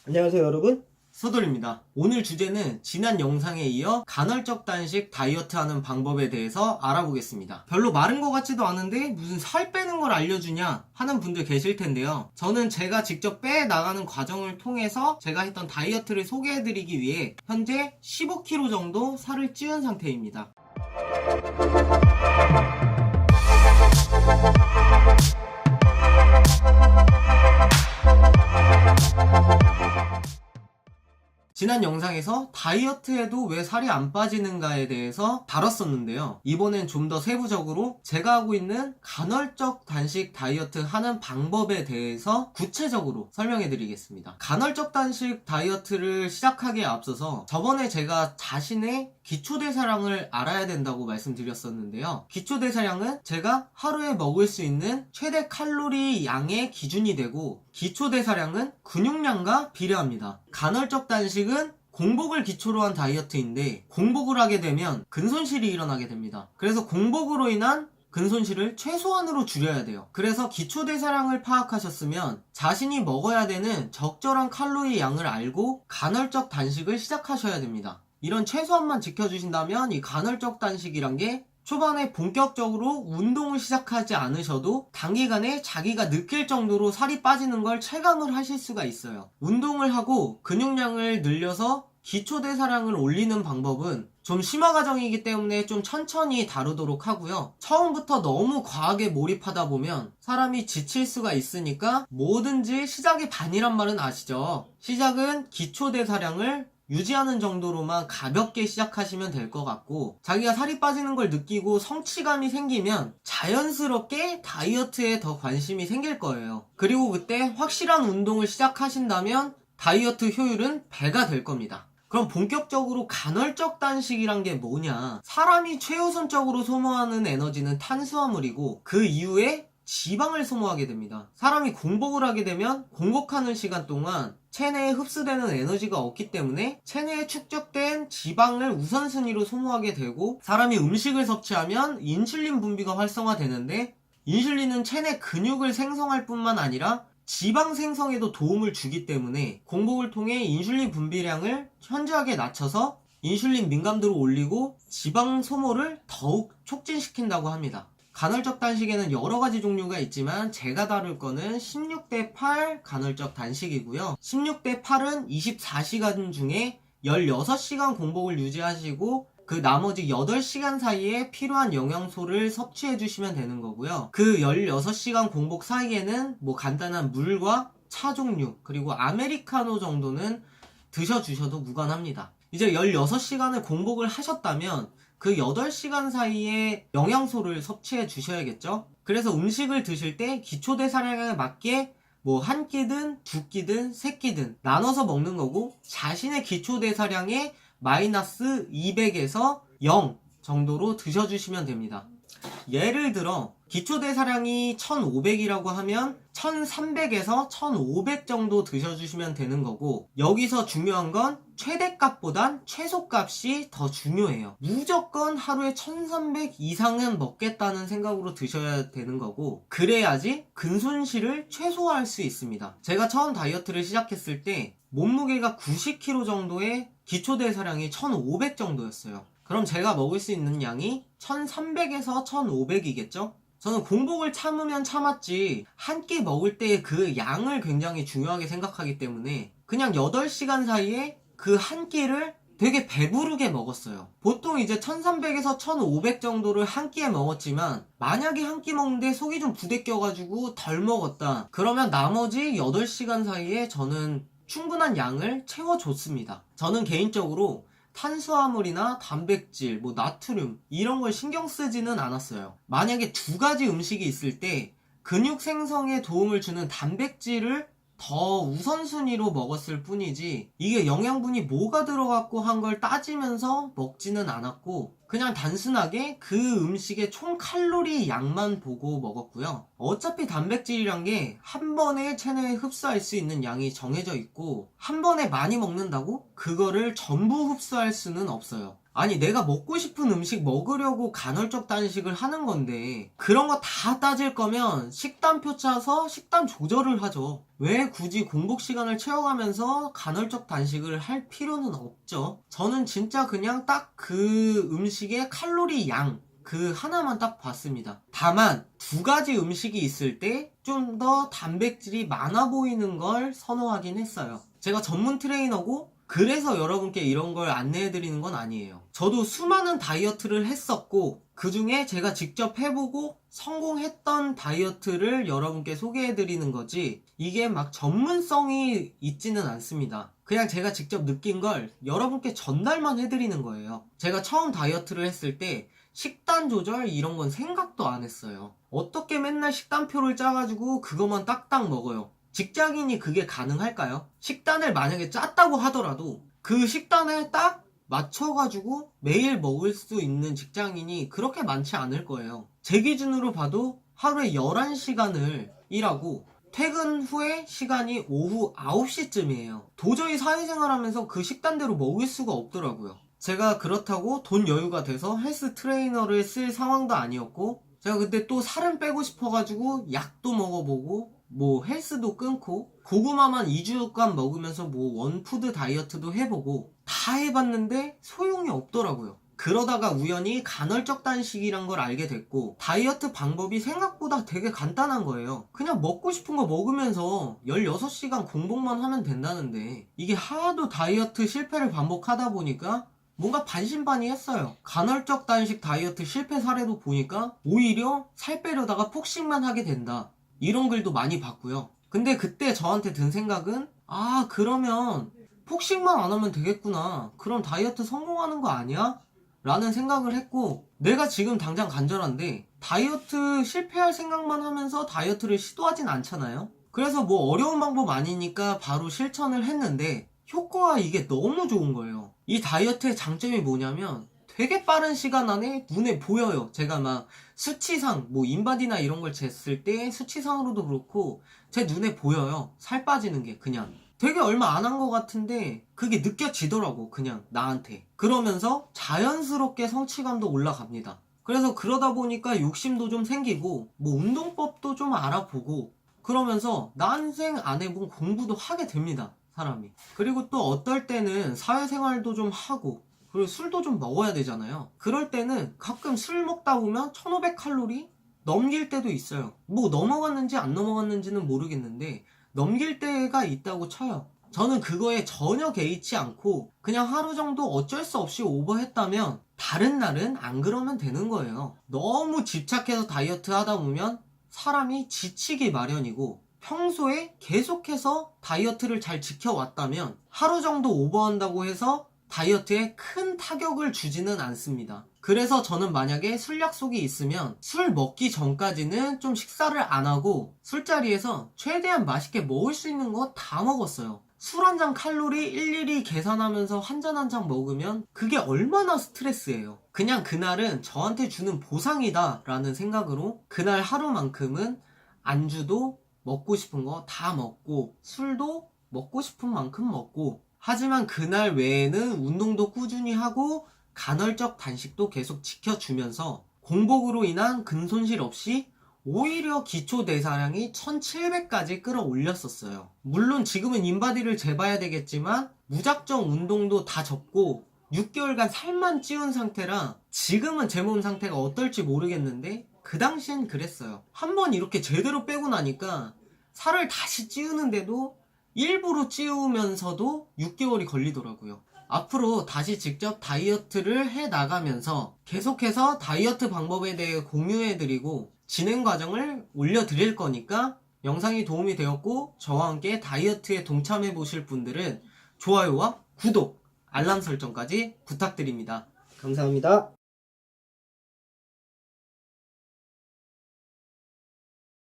안녕하세요 여러분, 서돌입니다. 오늘 주제는 지난 영상에 이어 간헐적 단식 다이어트 하는 방법에 대해서 알아보겠습니다. 별로 마른 것 같지도 않은데 무슨 살 빼는 걸 알려주냐 하는 분들 계실 텐데요. 저는 제가 직접 빼 나가는 과정을 통해서 제가 했던 다이어트를 소개해드리기 위해 현재 15kg 정도 살을 찌운 상태입니다. 지난 영상에서 다이어트해도 왜 살이 안 빠지는가에 대해서 다뤘었는데요. 이번엔 좀 더 세부적으로 제가 하고 있는 간헐적 단식 다이어트 하는 방법에 대해서 구체적으로 설명해 드리겠습니다. 간헐적 단식 다이어트를 시작하기에 앞서서 저번에 제가 자신의 기초대사량을 알아야 된다고 말씀드렸었는데요. 기초대사량은 제가 하루에 먹을 수 있는 최대 칼로리 양의 기준이 되고, 기초대사량은 근육량과 비례합니다. 간헐적 단식은 공복을 기초로 한 다이어트인데, 공복을 하게 되면 근손실이 일어나게 됩니다. 그래서 공복으로 인한 근손실을 최소한으로 줄여야 돼요. 그래서 기초대사량을 파악하셨으면 자신이 먹어야 되는 적절한 칼로리 양을 알고 간헐적 단식을 시작하셔야 됩니다. 이런 최소한만 지켜주신다면 이 간헐적 단식이란 게 초반에 본격적으로 운동을 시작하지 않으셔도 단기간에 자기가 느낄 정도로 살이 빠지는 걸 체감을 하실 수가 있어요. 운동을 하고 근육량을 늘려서 기초대사량을 올리는 방법은 좀 심화 과정이기 때문에 좀 천천히 다루도록 하고요. 처음부터 너무 과하게 몰입하다 보면 사람이 지칠 수가 있으니까 뭐든지 시작이 반이란 말은 아시죠? 시작은 기초대사량을 유지하는 정도로만 가볍게 시작하시면 될 것 같고, 자기가 살이 빠지는 걸 느끼고 성취감이 생기면 자연스럽게 다이어트에 더 관심이 생길 거예요. 그리고 그때 확실한 운동을 시작하신다면 다이어트 효율은 배가 될 겁니다. 그럼 본격적으로 간헐적 단식이란 게 뭐냐? 사람이 최우선적으로 소모하는 에너지는 탄수화물이고, 그 이후에 지방을 소모하게 됩니다. 사람이 공복을 하게 되면 공복하는 시간 동안 체내에 흡수되는 에너지가 없기 때문에 체내에 축적된 지방을 우선순위로 소모하게 되고, 사람이 음식을 섭취하면 인슐린 분비가 활성화되는데, 인슐린은 체내 근육을 생성할 뿐만 아니라 지방 생성에도 도움을 주기 때문에 공복을 통해 인슐린 분비량을 현저하게 낮춰서 인슐린 민감도를 올리고 지방 소모를 더욱 촉진시킨다고 합니다. 간헐적 단식에는 여러가지 종류가 있지만 제가 다룰 거는 16대8 간헐적 단식이고요. 16대8은 24시간 중에 16시간 공복을 유지하시고 그 나머지 8시간 사이에 필요한 영양소를 섭취해 주시면 되는 거고요. 그 16시간 공복 사이에는 뭐 간단한 물과 차 종류 그리고 아메리카노 정도는 드셔주셔도 무관합니다. 이제 16시간을 공복을 하셨다면 그 8시간 사이에 영양소를 섭취해 주셔야겠죠? 그래서 음식을 드실 때 기초대사량에 맞게 뭐 한 끼든 두 끼든 세 끼든 나눠서 먹는 거고, 자신의 기초대사량의 마이너스 200에서 0 정도로 드셔주시면 됩니다. 예를 들어 기초대사량이 1500이라고 하면 1300에서 1500 정도 드셔주시면 되는 거고, 여기서 중요한 건 최대값보단 최소값이 더 중요해요. 무조건 하루에 1300 이상은 먹겠다는 생각으로 드셔야 되는 거고, 그래야지 근손실을 최소화할 수 있습니다. 제가 처음 다이어트를 시작했을 때 몸무게가 90kg 정도의 기초대사량이 1500 정도였어요. 그럼 제가 먹을 수 있는 양이 1300에서 1500이겠죠? 저는 공복을 참으면 참았지 한 끼 먹을 때 그 양을 굉장히 중요하게 생각하기 때문에 그냥 8시간 사이에 그 한 끼를 되게 배부르게 먹었어요. 보통 이제 1300에서 1500 정도를 한 끼에 먹었지만, 만약에 한 끼 먹는데 속이 좀 부대껴가지고 덜 먹었다 그러면 나머지 8시간 사이에 저는 충분한 양을 채워줬습니다. 저는 개인적으로 탄수화물이나 단백질, 뭐 나트륨 이런 걸 신경 쓰지는 않았어요. 만약에 두 가지 음식이 있을 때 근육 생성에 도움을 주는 단백질을 더 우선순위로 먹었을 뿐이지, 이게 영양분이 뭐가 들어갔고 한 걸 따지면서 먹지는 않았고, 그냥 단순하게 그 음식의 총 칼로리 양만 보고 먹었고요. 어차피 단백질이란 게 한 번에 체내에 흡수할 수 있는 양이 정해져 있고, 한 번에 많이 먹는다고 그거를 전부 흡수할 수는 없어요. 아니 내가 먹고 싶은 음식 먹으려고 간헐적 단식을 하는 건데 그런 거 다 따질 거면 식단표 짜서 식단 조절을 하죠. 왜 굳이 공복 시간을 채워가면서 간헐적 단식을 할 필요는 없죠. 저는 진짜 그냥 딱 그 음식의 칼로리 양 그 하나만 딱 봤습니다. 다만 두 가지 음식이 있을 때 좀 더 단백질이 많아 보이는 걸 선호하긴 했어요. 제가 전문 트레이너고 그래서 여러분께 이런 걸 안내해드리는 건 아니에요. 저도 수많은 다이어트를 했었고 그 중에 제가 직접 해보고 성공했던 다이어트를 여러분께 소개해드리는 거지 이게 막 전문성이 있지는 않습니다. 그냥 제가 직접 느낀 걸 여러분께 전달만 해드리는 거예요. 제가 처음 다이어트를 했을 때 식단 조절 이런 건 생각도 안 했어요. 어떻게 맨날 식단표를 짜가지고 그것만 딱딱 먹어요. 직장인이 그게 가능할까요? 식단을 만약에 짰다고 하더라도 그 식단에 딱 맞춰가지고 매일 먹을 수 있는 직장인이 그렇게 많지 않을 거예요. 제 기준으로 봐도 하루에 11시간을 일하고 퇴근 후에 시간이 오후 9시쯤이에요. 도저히 사회생활하면서 그 식단대로 먹을 수가 없더라고요. 제가 그렇다고 돈 여유가 돼서 헬스 트레이너를 쓸 상황도 아니었고 제가 그때 또 살은 빼고 싶어가지고 약도 먹어보고 뭐 헬스도 끊고 고구마만 2주간 먹으면서 뭐 원푸드 다이어트도 해보고 다 해봤는데 소용이 없더라고요. 그러다가 우연히 간헐적 단식이란 걸 알게 됐고 다이어트 방법이 생각보다 되게 간단한 거예요. 그냥 먹고 싶은 거 먹으면서 16시간 공복만 하면 된다는데 이게 하도 다이어트 실패를 반복하다 보니까 뭔가 반신반의했어요. 간헐적 단식 다이어트 실패 사례도 보니까 오히려 살 빼려다가 폭식만 하게 된다. 이런 글도 많이 봤고요. 근데 그때 저한테 든 생각은 그러면 폭식만 안 하면 되겠구나. 그럼 다이어트 성공하는 거 아니야? 라는 생각을 했고 내가 지금 당장 간절한데 다이어트 실패할 생각만 하면서 다이어트를 시도하진 않잖아요. 그래서 뭐 어려운 방법 아니니까 바로 실천을 했는데 효과가 이게 너무 좋은 거예요. 이 다이어트의 장점이 뭐냐면 되게 빠른 시간 안에 눈에 보여요. 제가 막 수치상, 뭐 인바디나 이런 걸 쟀을 때 수치상으로도 그렇고 제 눈에 보여요. 살 빠지는 게 그냥. 되게 얼마 안 한 것 같은데 그게 느껴지더라고 그냥 나한테. 그러면서 자연스럽게 성취감도 올라갑니다. 그래서 그러다 보니까 욕심도 좀 생기고 뭐 운동법도 좀 알아보고 그러면서 난생 안 해본 공부도 하게 됩니다. 사람이. 그리고 또 어떨 때는 사회생활도 좀 하고 그리고 술도 좀 먹어야 되잖아요. 그럴 때는 가끔 술 먹다 보면 1500칼로리 넘길 때도 있어요. 뭐 넘어갔는지 안 넘어갔는지는 모르겠는데 넘길 때가 있다고 쳐요. 저는 그거에 전혀 개의치 않고 그냥 하루 정도 어쩔 수 없이 오버했다면 다른 날은 안 그러면 되는 거예요. 너무 집착해서 다이어트 하다 보면 사람이 지치기 마련이고 평소에 계속해서 다이어트를 잘 지켜왔다면 하루 정도 오버한다고 해서 다이어트에 큰 타격을 주지는 않습니다. 그래서 저는 만약에 술 약속이 있으면 술 먹기 전까지는 좀 식사를 안 하고 술자리에서 최대한 맛있게 먹을 수 있는 거 다 먹었어요. 술 한 잔 칼로리 일일이 계산하면서 한 잔 한 잔 먹으면 그게 얼마나 스트레스예요. 그냥 그날은 저한테 주는 보상이다 라는 생각으로 그날 하루만큼은 안주도 먹고 싶은 거 다 먹고 술도 먹고 싶은 만큼 먹고 하지만 그날 외에는 운동도 꾸준히 하고 간헐적 단식도 계속 지켜주면서 공복으로 인한 근손실 없이 오히려 기초 대사량이 1700까지 끌어올렸었어요. 물론 지금은 인바디를 재봐야 되겠지만 무작정 운동도 다 접고 6개월간 살만 찌운 상태라 지금은 제 몸 상태가 어떨지 모르겠는데 그 당시엔 그랬어요. 한번 이렇게 제대로 빼고 나니까 살을 다시 찌우는데도 일부러 찌우면서도 6개월이 걸리더라고요. 앞으로 다시 직접 다이어트를 해 나가면서 계속해서 다이어트 방법에 대해 공유해드리고 진행 과정을 올려드릴 거니까 영상이 도움이 되었고 저와 함께 다이어트에 동참해 보실 분들은 좋아요와 구독, 알람 설정까지 부탁드립니다. 감사합니다.